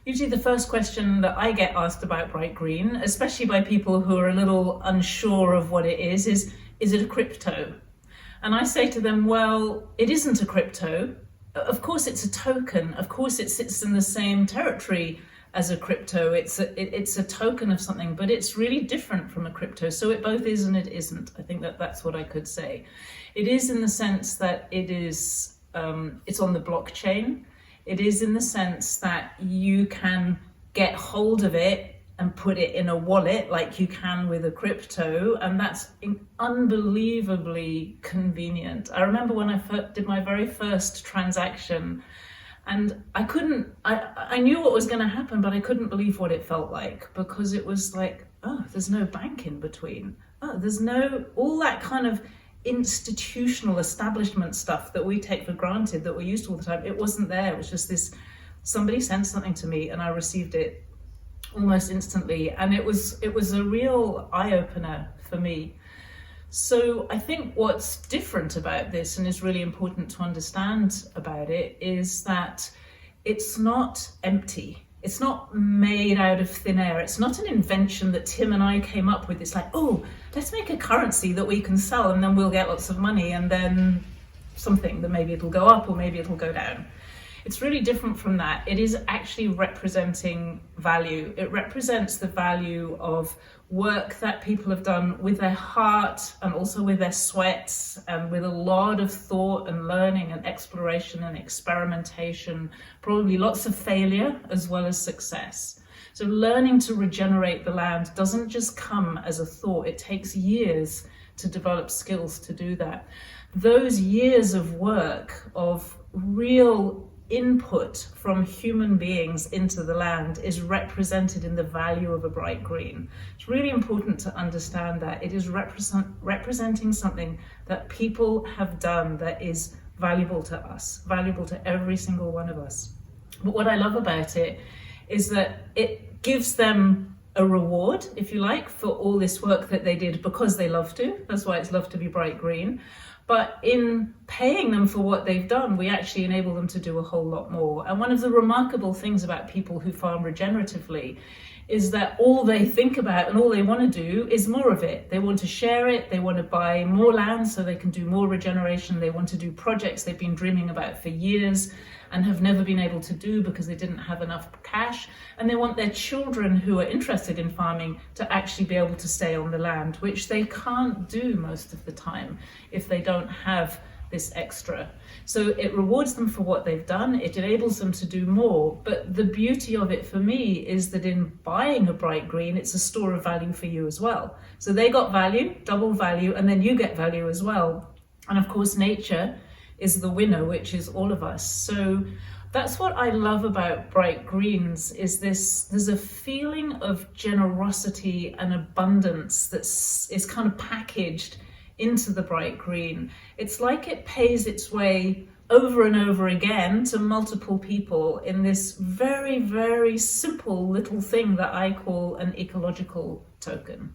Usually the first question that I get asked about bright green, especially by people who are a little unsure of what it is it a crypto? And I say to them, well, it isn't a crypto. Of course it's a token. Of course it sits in the same territory as a crypto. It's a token of something, but it's really different from a crypto. So it both is and it isn't. I think that's what I could say. It is in the sense that it is, it's on the blockchain. It is in the sense that you can get hold of it and put it in a wallet like you can with a crypto, and that's unbelievably convenient. I remember when I did my very first transaction, and I knew what was going to happen, but I couldn't believe what it felt like, because it was like, oh, there's no bank in between. Oh, there's no, all that kind of institutional establishment stuff that we take for granted, that we're used to all the time. It wasn't there. It was just this, somebody sent something to me and I received it almost instantly. And it was a real eye-opener for me. So I think what's different about this, and is really important to understand about it, is that it's not empty. It's not made out of thin air. It's not an invention that Tim and I came up with. It's like, oh, let's make a currency that we can sell and then we'll get lots of money, and then something that maybe it'll go up or maybe it'll go down. It's really different from that. It is actually representing value. It represents the value of work that people have done with their heart and also with their sweats, and with a lot of thought and learning and exploration and experimentation, probably lots of failure as well as success. So learning to regenerate the land doesn't just come as a thought. It takes years to develop skills to do that. Those years of work, of real input from human beings into the land, is represented in the value of a bright green. It's really important to understand that it is representing something that people have done that is valuable to us, valuable to every single one of us. But what I love about it is that it gives them a reward, if you like, for all this work that they did because they love to. That's why it's Love to be Bright Green. But in paying them for what they've done, we actually enable them to do a whole lot more. And one of the remarkable things about people who farm regeneratively is that all they think about and all they want to do is more of it. They want to share it. They want to buy more land so they can do more regeneration. They want to do projects they've been dreaming about for years and have never been able to do because they didn't have enough cash. And they want their children who are interested in farming to actually be able to stay on the land, which they can't do most of the time if they don't have this extra. So it rewards them for what they've done. It enables them to do more. But the beauty of it for me is that in buying a bright green, it's a store of value for you as well. So they got value, double value, and then you get value as well. And of course, nature is the winner, which is all of us. So that's what I love about bright greens, is there's a feeling of generosity and abundance is kind of packaged into the bright green. It's like it pays its way over and over again to multiple people in this very, very simple little thing that I call an ecological token.